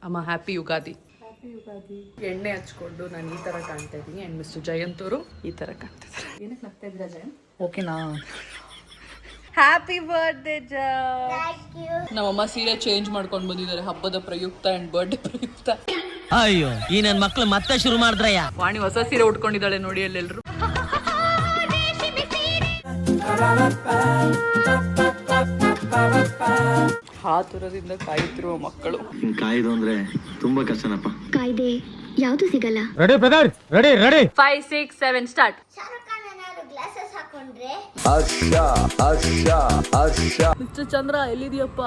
ಅಮ್ಮ ಹ್ಯಾಪಿ ಯುಗಾದಿ. ಎಣ್ಣೆ ಹಚ್ಕೊಂಡು ನಾನು ಈ ಥರ ಕಾಣ್ತಾ ಇದ್ದೀನಿ ಆ್ಯಂಡ್ ಮಿಸ್ಟರ್ ಜಯಂತ್ ಅವರು ಈ ಥರ ಕಾಣ್ತಿದ್ದಾರೆ. ಏನಕ್ಕೆ ನಗ್ತಾ ಇದ್ದೀರಾ ಜಯಂತ್? ಓಕೆನಾ? ಹ್ಯಾಪಿ ಬರ್ತ್ಡೇ ನಮ್ಮಮ್ಮ ಸೀರೆ ಚೇಂಜ್ ಮಾಡ್ಕೊಂಡು ಬಂದಿದ್ದಾರೆ ಹಬ್ಬದ ಪ್ರಯುಕ್ತ ಆ್ಯಂಡ್ ಬರ್ಡೇ ಪ್ರಯುಕ್ತ. ಅಯ್ಯೋ ಈ ನನ್ನ ಮಕ್ಳು ಮತ್ತೆ ಶುರು ಮಾಡಿದ್ರಯ್ಯ. ವಾಣಿ ಹೊಸ ಸೀರೆ ಉಟ್ಕೊಂಡಿದ್ದಾಳೆ ನೋಡಿ ಅಲ್ಲೆಲ್ಲರೂ. ಹಾತುರದಿಂದ ಕಾಯುತ್ತಿರುವ ಮಕ್ಕಳು. ಕಾಯ್ದು ಅಂದ್ರೆ ತುಂಬಾ ಕಷ್ಟನಪ್ಪ. ಕಾಯ್ದೆ ಯಾವುದು ಸಿಗಲ್ಲ. Ready brother, ready ready. 5 6 7 start. Mister Chandra ಎಲ್ಲಿದೆಯಪ್ಪ?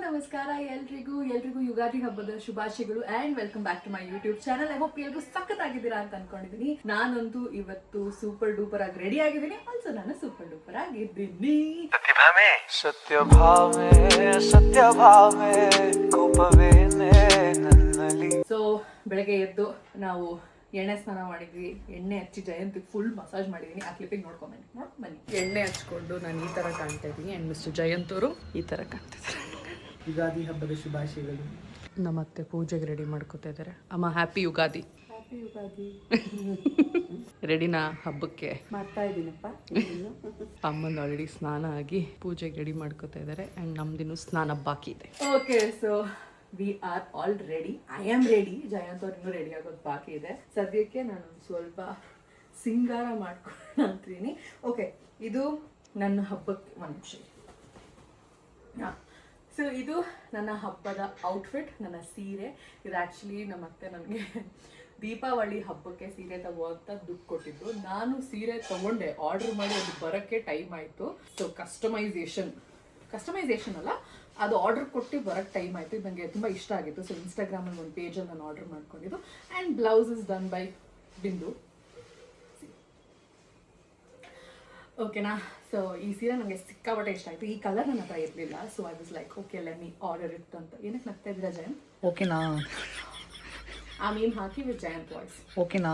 ನಮಸ್ಕಾರ ಎಲ್ರಿಗೂ ಯುಗಾದಿ ಹಬ್ಬದ ಶುಭಾಶಯಗಳು and welcome back to my YouTube channel. I hope ಎಲ್ರಿಗೂ ಸಖತ್ತಾಗಿದ್ದೀರಾ ಅಂತ ಅನ್ಕೊಂಡಿದ್ದೀನಿ. ನಾನಂತೂ ಇವತ್ತು ಸೂಪರ್ ಡೂಪರ್ ಆಗಿ ರೆಡಿ ಆಗಿದ್ದೀನಿ. ಆಲ್ಸೋ ನಾನು ಸೂಪರ್ ಡೂಪರ್ ಆಗಿದ್ದೀನಿ. ಸೊ ಬೆಳಗ್ಗೆ ಎದ್ದು ನಾವು ಎಣ್ಣೆ ಸ್ನಾನ ಮಾಡಿದ್ವಿ. ಎಣ್ಣೆ ಹಚ್ಚಿ ಜಯಂತ್ ಫುಲ್ ಮಸಾಜ್ ಮಾಡಿದೀನಿ. ಆ ಕ್ಲಿಪಿಂಗ್ ನೋಡ್ಕೊಂಬನ್ನಿ. ಎಣ್ಣೆ ಹಚ್ಕೊಂಡು ನಾನು ಈ ತರ ಕಾಣ್ತಾ ಇದ್ದೀನಿ ಅಂಡ್ ಮಿಸ್ಟರ್ ಜಯಂತ್ ಅವರು ಈ ತರ ಕಾಣ್ತಿದ್ದಾರೆ. ಯುಗಾದಿ ಹಬ್ಬದ ಶುಭಾಶಯಗಳು. ನಮ್ಮತ್ತೆ ಪೂಜೆಗೆ ರೆಡಿ ಮಾಡ್ಕೋತಾ ಇದ್ದಾರೆ. ಅಮ್ಮ ಹ್ಯಾಪಿ ಯುಗಾದಿ. ಹ್ಯಾಪಿ ಯುಗಾದಿ. ರೆಡಿನಾ ಹಬ್ಬಕ್ಕೆ? ಮಾಡ್ತಾ ಇದ್ದೀನಪ್ಪ. ಅಮ್ಮನ ಆಲ್ರೆಡಿ ಸ್ನಾನ ಆಗಿ ಪೂಜೆಗೆ ರೆಡಿ ಮಾಡ್ಕೋತಾ ಇದ್ದಾರೆ ಅಂಡ್ ನಮ್ದಿನ್ನು ಸ್ನಾನ ಬಾಕಿ ಇದೆ. Okay, so we are all ready. I am ready. Jayanth ಅವ್ರು ಇನ್ನೂ ರೆಡಿ ಆಗೋದು ಬಾಕಿ ಇದೆ. ಸದ್ಯಕ್ಕೆ ನಾನು ಸ್ವಲ್ಪ ಸಿಂಗಾರ ಮಾಡ್ಕೊಂಡು. ಓಕೆ, ಇದು ನನ್ನ ಹಬ್ಬಕ್ಕೆ ಒಂದು ನಿಮಿಷ. ಸೊ ಇದು ನನ್ನ ಹಬ್ಬದ ಔಟ್ಫಿಟ್, ನನ್ನ ಸೀರೆ. ಇದು ಆ್ಯಕ್ಚುಲಿ ನಮ್ಮ ಅತ್ತೆ ನನಗೆ ದೀಪಾವಳಿ ಹಬ್ಬಕ್ಕೆ ಸೀರೆ ತಗೋ ಅಂತ ದುಡ್ಡು ಕೊಟ್ಟಿದ್ದು. ನಾನು ಸೀರೆ ತಗೊಂಡೆ, ಆರ್ಡರ್ ಮಾಡಿ ಅದು ಬರೋಕ್ಕೆ ಟೈಮ್ ಆಯಿತು. ಸೊ ಕಸ್ಟಮೈಸೇಷನ್ ಅಲ್ಲ, ಅದು ಆರ್ಡರ್ ಕೊಟ್ಟು ಬರೋಕ್ಕೆ ಟೈಮ್ ಆಯಿತು. ಇದು ನನಗೆ ತುಂಬ ಇಷ್ಟ ಆಗಿತ್ತು. ಸೊ ಇನ್ಸ್ಟಾಗ್ರಾಮಲ್ಲಿ ಒಂದು ಪೇಜಲ್ಲಿ ನಾನು ಆರ್ಡರ್ ಮಾಡ್ಕೊಂಡಿದ್ದು. And blouse is done by Bindu. ಓಕೆನಾ? ಸೊ ಈ ಸೀರೆ ನನಗೆ ಸಿಕ್ಕಾಪಟ್ಟೆ ಇಷ್ಟ ಆಯಿತು. ಈ ಕಲರ್ ನನ್ನ ಹತ್ರ ಇರಲಿಲ್ಲ. So I was like okay let me order it ಅಂತ. ಏನಕ್ಕೆ ನಗ್ತಾ ಇದ್ದೀರಾ ಜಯಂತ್? ಓಕೆನಾ? ಆ ಮೀಮ್ ಹಾಕಿ ವಿತ್ ಜಯಂತ್ ವಾಯ್ಸ್. ಓಕೆನಾ?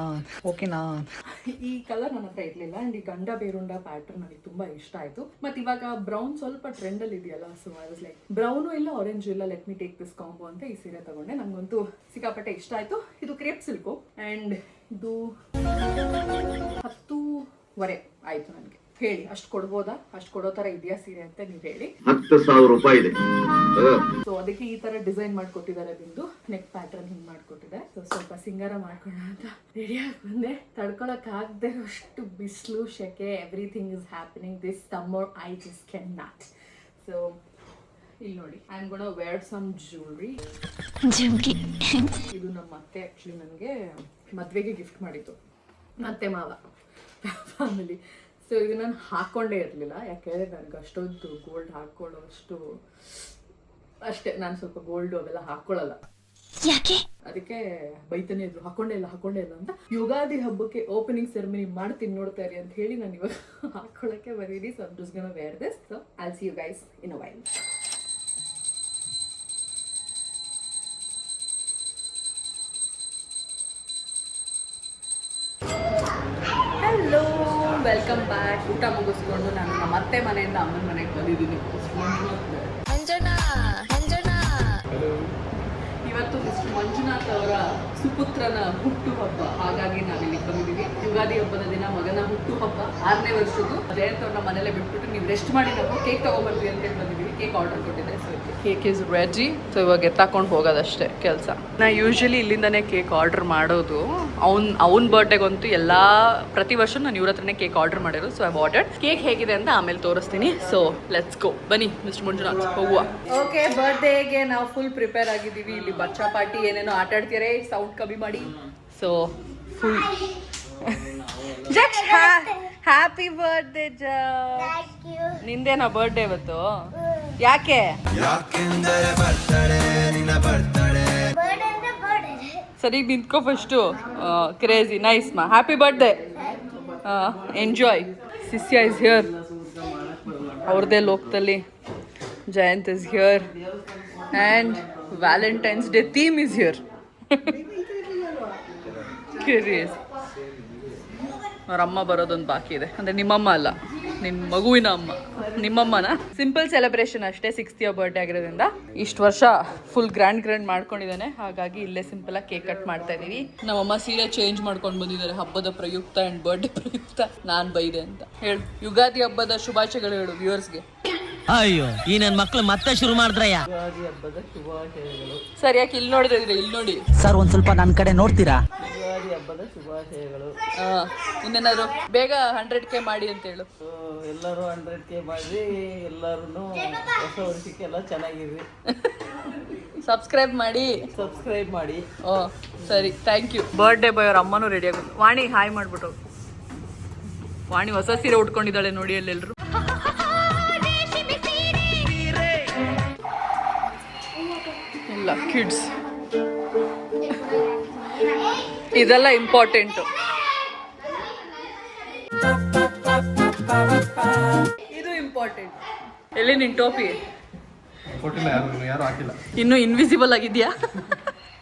ಈ ಕಲರ್ ನನ್ನ ಹತ್ರ ಇರಲಿಲ್ಲ ಆ್ಯಂಡ್ ಈ ಗಂಡ ಬೇರುಂಡ ಪ್ಯಾಟರ್ನ್ ನನಗೆ ತುಂಬ ಇಷ್ಟ ಆಯಿತು. ಮತ್ತು ಇವಾಗ ಬ್ರೌನ್ ಸ್ವಲ್ಪ ಟ್ರೆಂಡಲ್ಲಿ ಇದೆಯಲ್ಲ. So I was like brown ಇಲ್ಲ ಆರೆಂಜ್ ಇಲ್ಲ, let me take this combo ಅಂತ ಈ ಸೀರೆ ತಗೊಂಡೆ. ನನಗಂತೂ ಸಿಕ್ಕಾಪಟ್ಟೆ ಇಷ್ಟ ಆಯಿತು. ಇದು ಕ್ರೇಪ್ ಸಿಲ್ಕು ಆ್ಯಂಡ್ ಇದು 10,500 ಆಯಿತು ನನಗೆ. ಹೇಳಿ, ಅಷ್ಟು ಕೊಡ್ಬೋದಾ? ಅಷ್ಟು ಕೊಡೋ ತರ ಇದೆಯಾ ಸೀರೆ ಅಂತ ನೀವು ಹೇಳಿ. 10,000 ರೂಪಾಯಿ ಇದೆ. ಸೊ ಅದಕ್ಕೆ ಈ ತರ ಡಿಸೈನ್ ಮಾಡ್ಕೊಟ್ಟಿದ್ದಾರೆ. ಬಿಂದು ನೆಕ್ ಪ್ಯಾಟರ್ನ್ ಹಿಂಗ್ ಮಾಡ್ಕೊಟ್ಟಿದೆ. ಸೊ ಸ್ವಲ್ಪ ಸಿಂಗಾರ ಮಾಡ್ಕೊಳ್ಳೋಣ ಅಂತ ರೆಡಿ ಆಗಿ ಬಂದೆ. ತಡ್ಕೊಳಕ್ ಆಗದೆ ಅಷ್ಟು ಬಿಸಿಲು, ಶೆಕೆ, everything is happening this summer. I just can not. So ಇಲ್ಲಿ ನೋಡಿ, I am gonna wear some jewellery. ಇದು ನಮ್ಮ ಅತ್ತೆ ಆಕ್ಚುಲಿ ನನಗೆ ಮದ್ವೆಗೆ ಗಿಫ್ಟ್ ಮಾಡಿತ್ತು, ಅತ್ತೆ ಮಾವ ಫ್ಯಾಮಿಲಿ. ಸೊ ಇದು ನಾನು ಹಾಕ್ಕೊಂಡೇ ಇರಲಿಲ್ಲ. ಯಾಕೆಂದರೆ ನನಗೆ ಅಷ್ಟೊಂದು ಗೋಲ್ಡ್ ಹಾಕ್ಕೊಳ್ಳೋ ಅಷ್ಟೇ. ನಾನು ಸ್ವಲ್ಪ ಗೋಲ್ಡು ಅವೆಲ್ಲ ಹಾಕ್ಕೊಳ್ಳಲ್ಲ. ಅದಕ್ಕೆ ಬೈತಾನೆ ಇದ್ರು, ಹಾಕೊಂಡೇ ಇಲ್ಲ ಅಂತ. ಯುಗಾದಿ ಹಬ್ಬಕ್ಕೆ ಓಪನಿಂಗ್ ಸೆರೆಮನಿ ಮಾಡ್ತೀನಿ ನೋಡ್ತಾ ಇರಿ ಅಂತ ಹೇಳಿ ನಾನು ಇವಾಗ ಹಾಕೊಳ್ಳೋಕ್ಕೆ ಬಂದಿದ್ದೀನಿ. So I'm just gonna wear this. So I'll see you guys in a while. Hello, welcome back. ಊಟ ಮುಗಿಸ್ಕೊಂಡು ನಾನು ನಮ್ಮ ಅತ್ತೆ ಮನೆಯಿಂದ ಅಮ್ಮನ ಮನೆಗೆ ಬಂದಿದ್ದೀನಿ. ಇವತ್ತು ಮಿಸ್ಟರ್ ಮಂಜುನಾಥ್ ಅವರ ಸುಪುತ್ರನ ಹುಟ್ಟು ಹಬ್ಬ, ಹಾಗಾಗಿ ನಾವಿಲ್ಲಿ ಬಂದಿದ್ದೀವಿ. ಯುಗಾದಿ ಹಬ್ಬದ ದಿನ ಮಗನ ಹುಟ್ಟು ಹಬ್ಬ, 6ನೇ ವರ್ಷದ್ದು. ಜಯಂತ್ ಅವ್ರನ್ನ ಮನೇಲೆ ಬಿಟ್ಬಿಟ್ಟು ನೀವು ರೆಸ್ಟ್ ಮಾಡಿ ನಾವು ಕೇಕ್ ತಗೊಂಡ್ಬರ್ತೀವಿ ಅಂತ ಹೇಳಿ ಬಂದಿದ್ದೀವಿ. ಕೇಕ್ ಆರ್ಡರ್ ಕೊಟ್ಟಿದ್ದೆ. So cake is ready. So ಇವಾಗ ಎತ್ತಾಕೊಂಡು ಹೋಗೋದಷ್ಟೇ ಕೆಲಸ. ನಾ ಯೂಶಲಿ ಇಲ್ಲಿಂದನೇ ಕೇಕ್ ಆರ್ಡರ್ ಮಾಡೋದು. ಅವ್ನ ಬರ್ಡೇಗಂತೂ ಪ್ರತಿ ವರ್ಷ ನಾನು ಇವ್ರ ಹತ್ರನೇ ಕೇಕ್ ಆರ್ಡರ್ ಮಾಡಿರೋದು. So I ordered. ಕೇಕ್ ಹೇಗಿದೆ ಅಂತ ಆಮೇಲೆ ತೋರಿಸ್ತೀನಿ. ಸೊ ಲೆಟ್ಸ್ ಗೋ, ಬನ್ನಿ ಮಿಸ್ಟರ್ ಮಂಜುನಾಥ್ ಹೋಗುವ. ಓಕೆ, ಬರ್ಡೇಗೆ ನಾವು ಫುಲ್ ಪ್ರಿಪೇರ್ ಆಗಿದ್ದೀವಿ. ಇಲ್ಲಿ ಬಚ್ಚಾ ಪಾರ್ಟಿ ಏನೇನೋ ಆಟ ಆಡ್ತೀರಾ, ಸೌಂಡ್ ಕಮ್ಮಿ ಮಾಡಿ. ಸೊ ಫುಲ್ ಹ್ಯಾಪಿ ಬರ್ಡೇ ನಿಂದೇನಾ ಬರ್ಡೇ ಇವತ್ತು? ಯಾಕೆ? ಸರಿ ನಿಂತ್ಕೋ ಫಸ್ಟು. ಕ್ರೇಜಿ ನೈಸ್ ಮಾ. Happy birthday, enjoy. Sisya is here, ಅವ್ರದ್ದೇ ಲೋಕದಲ್ಲಿ. Jayanth is here and Valentine's Day theme is here. Curious. ಅವ್ರ ಅಮ್ಮ ಬರೋದೊಂದು ಬಾಕಿ ಇದೆ. ಅಂದರೆ ನಿಮ್ಮಮ್ಮ ಅಲ್ಲ, ನಿನ್ನ ಮಗುವಿನ ಅಮ್ಮ ನಿಮ್ಮಮ್ಮನ ಸಿಂಪಲ್ ಸೆಲೆಬ್ರೇಷನ್ ಅಷ್ಟೇ 60th ಬರ್ಡೇ ಆಗಿರೋದ್ರಿಂದ ಇಷ್ಟು ವರ್ಷ ಫುಲ್ ಗ್ರ್ಯಾಂಡ್ ಮಾಡ್ಕೊಂಡಿದ್ದಾನೆ. ಹಾಗಾಗಿ ಇಲ್ಲೇ ಸಿಂಪಲ್ ಆಗಿ ಕೇಕ್ ಕಟ್ ಮಾಡ್ತಾ ಇದೀವಿ. ನಮ್ಮಮ್ಮ ಸೀರೆ ಚೇಂಜ್ ಮಾಡ್ಕೊಂಡು ಬಂದಿದ್ದಾರೆ ಹಬ್ಬದ ಪ್ರಯುಕ್ತ ಅಂಡ್ ಬರ್ಡೇ ಪ್ರಯುಕ್ತ. ನಾನ್ ಬೈದೆ ಅಂತ ಹೇಳು. ಯುಗಾದಿ ಹಬ್ಬದ ಶುಭಾಶಯಗಳು ಹೇಳು ವ್ಯೂವರ್ಸ್ಗೆ. ಅಯ್ಯೋ ಈ ನನ್ ಮಕ್ಳು ಮತ್ತೆ ಶುರು ಮಾಡಿದ್ರಯ್ಯ. ಸರ್ ಯಾಕೆ ಇಲ್ಲಿ ನೋಡಿದ್ರೆ ಇಲ್ಲಿ ನೋಡಿ ಸರ್ ಒಂದ್ ಸ್ವಲ್ಪ ನನ್ನ ಕಡೆ ನೋಡ್ತೀರಾ? ಇನ್ನೇನಾದ್ರು ಬೇಗ 100K ಮಾಡಿ ಅಂತ ಹೇಳು. ಎಲ್ಲರೂ 100K ಮಾಡಿ, ಎಲ್ಲರೂ ಹೊಸ ವರ್ಷಕ್ಕೆಲ್ಲ ಚೆನ್ನಾಗಿರಿ. ಸಬ್ಸ್ಕ್ರೈಬ್ ಮಾಡಿ. ಓ ಸರಿ, ಥ್ಯಾಂಕ್ ಯು. ಬರ್ಡೇ ಬಾಯ್ ಅವ್ರ ಅಮ್ಮನೂ ರೆಡಿ ಆಗೋದು. ವಾಣಿ ಹಾಯ್ ಮಾಡ್ಬಿಟ್ಟು. ವಾಣಿ ಹೊಸ ಸೀರೆ ಉಟ್ಕೊಂಡಿದ್ದಾಳೆ ನೋಡಿ ಅಲ್ಲೆಲ್ಲರೂ. ಎಲ್ಲ ಕಿಡ್ಸ್. ಇದೆಲ್ಲ ಇಂಪಾರ್ಟೆಂಟು. ಇದು ಇಂಪಾರ್ಟೆಂಟ್. ಎಲ್ಲಿ ನಿನ್ ಟೋಪಿ? ಇನ್ನು ಇನ್ವಿಸಿಬಲ್ ಆಗಿದ್ಯಾ?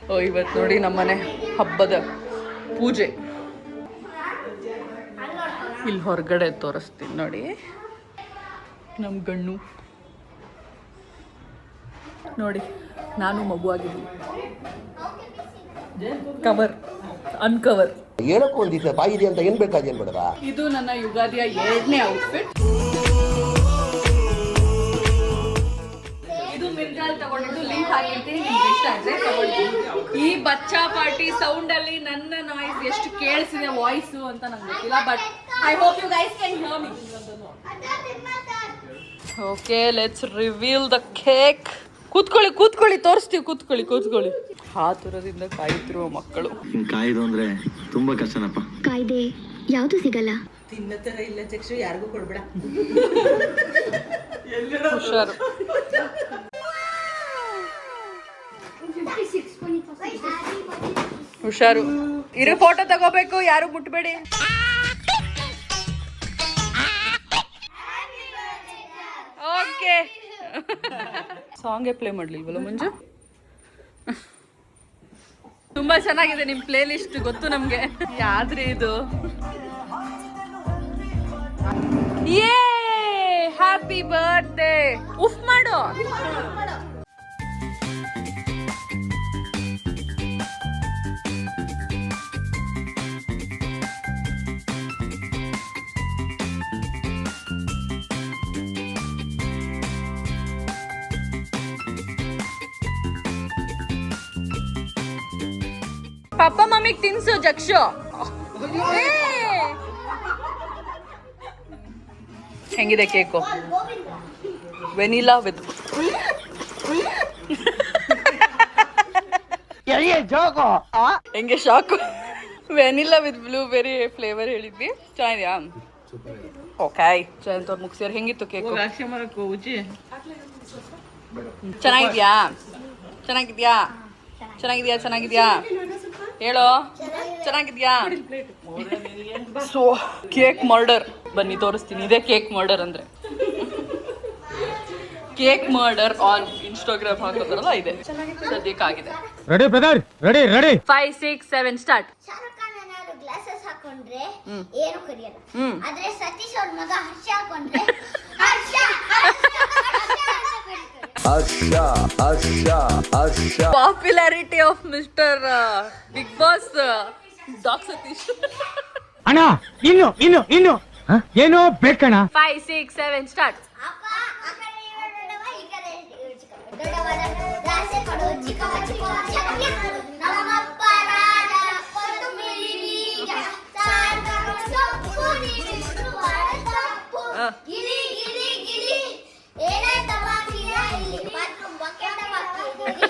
ಓ ಇವತ್ತು ನೋಡಿ ನಮ್ಮನೆ ಹಬ್ಬದ ಪೂಜೆ. ಇಲ್ಲಿ ಹೊರಗಡೆ ತೋರಿಸ್ತೀನಿ ನೋಡಿ. ನಮ್ಮ ಗಣ್ಣು ನೋಡಿ, ನಾನು ಮಗು ಆಗಿದ್ದೀನಿ. ಕವರ್ ಅನ್ಕವರ್ ಹೇಳಕ್ಕೂ ಒಂದು ದಿವಸ ಬಾಯಿದೆ ಅಂತ ಏನ್ ಬೇಕಾದೇನ್ ಬೇಡವಾ? ಇದು ನನ್ನ ಯುಗಾದಿಯ 2ನೇ ಔಟ್ಫಿಟ್. ಇದು ಮಿರ್ಗಾಲ್ ತಗೊಂಡಿದ್ದು, ಲಿಂಕ್ ಹಾಕಿರ್ತೀನಿ, ನಿಮ್ಗೆ ಇಷ್ಟ ಆದ್ರೆ ತಗೊಳ್ಳಿ. ಈ ಬಚ್ಚಾ ಪಾರ್ಟಿ ಸೌಂಡ್ ಅಲ್ಲಿ ನನ್ನ ನಾಯ್ಸ್ ಎಷ್ಟು ಕೇಳಿಸಿದೆ ವಾಯ್ಸ್ ಅಂತ ನಂಗೆ ಗೊತ್ತಿಲ್ಲ, but I hope you guys can hear me. Okay, let's reveal the cake. ಕೂತ್ಕೊಳ್ಳಿ, ತೋರಿಸ್ತೀವಿ. ಕೂತ್ಕೊಳ್ಳಿ. ಹಾತುರದಿಂದ ಕಾಯುತ್ತಿರುವ ಮಕ್ಕಳು. ಕಾಯ್ದು ಅಂದ್ರೆ ತುಂಬಾ ಕಷ್ಟನಪ್ಪ. ಕಾಯ್ದೆ ಯಾವುದು ಸಿಗಲ್ಲ. ತಿನ್ನ ತರ ಇಲ್ಲ ಚಕ್ಷು, ಯಾರಿಗೂ ಕೊಡ್ಬೇಡ. ಹುಷಾರು. ಹುಷಾರು ಇರೋ. ಫೋಟೋ ತಗೋಬೇಕು, ಯಾರು ಮುಟ್ಬೇಡಿ. ಓಕೆ, ಸಾಂಗೇ ಪ್ಲೇ ಮಾಡ್ಲಿಲ್ವಲ್ಲ ಮಂಜು? ತುಂಬಾ ಚೆನ್ನಾಗಿದೆ ನಿಮ್ ಪ್ಲೇ ಲಿಸ್ಟ್, ಗೊತ್ತು ನಮ್ಗೆ. ಯಾವ್ದ್ರಿ ಇದು? ಯೇ ಹ್ಯಾಪಿ ಬರ್ತ್ಡೇ. ಉಫ್ ಮಾಡು. ಪಪ್ಪ ಮಮ್ಮಿಗೆ ತಿನ್ಸು ಜಕ್ಷು. ಹೆಂಗಿದೆ ಕೇಕು? ವೆನಿಲಾ ವಿತ್ ಹೆಂಗೆ shock. Vanilla with blueberry flavour ಹೇಳಿದ್ವಿ. ಚೆನ್ನಾಗಿದ್ಯಾ? ಓಕೆ, ಜಯಂತ್ ಅವ್ರು ಮುಗಿಸಿದ್ರೆ ಹೆಂಗಿತ್ತು ಕೇಕು? ಚೆನ್ನಾಗಿದ್ಯಾ ಹೇಳೋ. ಚೆನ್ನಾಗಿದ್ಯಾ? ಸೊ ಕೇಕ್ ಮರ್ಡರ್ ಬನ್ನಿ ತೋರಿಸ್ತೀನಿ. ಇದೇ ಕೇಕ್ ಮರ್ಡರ್ ಅಂದ್ರೆ. ಕೇಕ್ ಮರ್ಡರ್ ಆನ್ ಇನ್ಸ್ಟಾಗ್ರಾಮ್ ಹಾಕೋದ್ರಲ್ಲ ಇದೆ. ಸದ್ಯಕ್ಕಾಗಿದೆ. Ready brother, ready 5, 6, 7 start. Shahrukh Khan ಏನಾದ್ರು ಗ್ಲಾಸಸ್ ಹಾಕೊಂಡ್ರೆ ಏನು ಕರಿಯಲ್ಲ. ಆದ್ರೆ ಸತೀಶ್ ಅವ್ರ ಮಗ ಹರ್ಷ ಹಾಕೊಂಡ್ರೆ Harsha popularity of mister Bigg Boss doc Satish. ಅಣ್ಣ ಇನ್ನು ಏನೋ ಬೇಕಣ್ಣ. 5, 6, 7 ಸ್ಟಾರ್ಟ್. ಅಪ್ಪ ಆ ಕಡೆ ದೊಡ್ಡವ, ಈ ಕಡೆ ಚಿಕ್ಕವ. ದೊಡ್ಡವರ ಗ್ಲಾಸೆ ಕೊಡು, ಚಿಕ್ಕವ ಚಟ್ನಿ ಕೊಡು. ನಮ್ಮಪ್ಪ ರಾಜ ಕೊತ್ತಂಬರಿ ಬೀಜ ಸಾರು ಸೊಪ್ಪು ನೀರು ತಪ್ಪು. ಗಿಲಿ ಏನಾಯ್ತವ ಇಲ್ಲಿ ಬಾತ್ರೂಮ್ ಬಕೆಟ್ ಹಾಕಿದ್ದೀರಿ.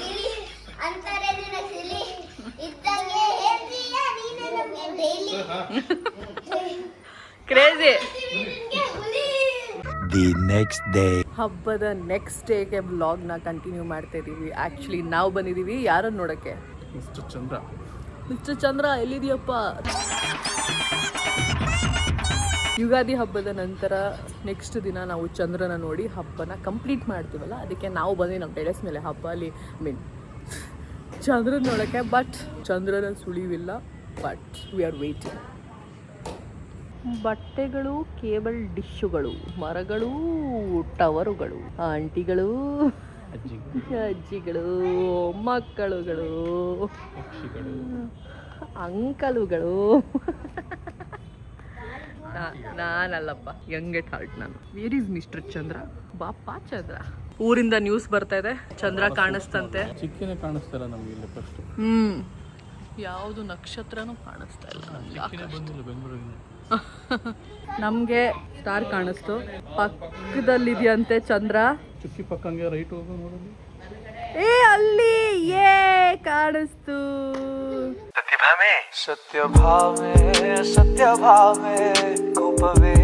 ಗಿಲಿ ಅಂತಾರೆ ನಿನ್ನ ಸಿಲಿ ಇದ್ದಂಗೆ ಹೇಳ್ತೀಯ ನೀನು ನಮ್ಗೆ daily. Crazy. The next day. ಹಬ್ಬದ ನೆಕ್ಸ್ಟ್ ಡೇಗೆ ವ್ಲಾಗ್ನ ಕಂಟಿನ್ಯೂ ಮಾಡ್ತಾ ಇದ್ದೀವಿ. ಆ್ಯಕ್ಚುಲಿ ನಾವು ಬಂದಿದ್ದೀವಿ ಯಾರನ್ನು ನೋಡೋಕ್ಕೆ? ಮಿಸ್ಟರ್ ಚಂದ್ರ ಎಲ್ಲಿದೆಯಪ್ಪ? ಯುಗಾದಿ ಹಬ್ಬದ ನಂತರ ನೆಕ್ಸ್ಟ್ ದಿನ ನಾವು ಚಂದ್ರನ ನೋಡಿ ಹಬ್ಬನ ಕಂಪ್ಲೀಟ್ ಮಾಡ್ತೀವಲ್ಲ, ಅದಕ್ಕೆ ನಾವು ಬಂದು ನಮ್ಮ ಟೆರೆಸ್ ಮೇಲೆ ಹಬ್ಬಲ್ಲಿ ಚಂದ್ರನ ನೋಡೋಕ್ಕೆ. ಬಟ್ ಚಂದ್ರನ ಸುಳಿವಿಲ್ಲ. But we are waiting. ಬಟ್ಟೆಗಳು, ಕೇಬಲ್ ಡಿಶ್ಶುಗಳು, ಮರಗಳು, ಟವರುಗಳು, ಆಂಟಿಗಳು, ಅಜ್ಜಿಗಳು, ಮಕ್ಕಳುಗಳು, ಅಂಕಲುಗಳು. ನಾನಲ್ಲಪ್ಪ, ಯಂಗ್ ಎಟ್ ಹಾರ್ಟ್ ನಾನು. Where is mister Chandra? ಬಾಪ ಚಂದ್ರ. ಊರಿಂದ ನ್ಯೂಸ್ ಬರ್ತಾ ಇದೆ, ಚಂದ್ರ ಕಾಣಿಸ್ತಂತೆ. ಚಿಕ್ಕನೆ ಕಾಣಿಸ್ತಾರ ನಮ್ಗೆ ಇಲ್ಲಿ ಫಸ್ಟ್. ಯಾವುದು ನಕ್ಷತ್ರನೂ ಕಾಣಿಸ್ತಾ ಇಲ್ಲ. ಬಂದಿಲ್ಲ ಬೆಂಗಳೂರಿಗೆ. ನಮಗೆ ಸ್ಟಾರ್ ಕಾಣಿಸ್ತು. ಪಕ್ಕದಲ್ಲಿದೆಯಂತೆ ಚಂದ್ರ. ಚುಕ್ಕಿ ಪಕ್ಕಂಗೆ ರೈಟ್ ಹೋಗೋ ನೋಡೋದು. ಏ ಅಲ್ಲಿ ಏ ಕಾಣಿಸ್ತು. ಸತ್ಯಭಾಮೆ ಸತ್ಯಭಾಮೆ ಕೋಪವೇ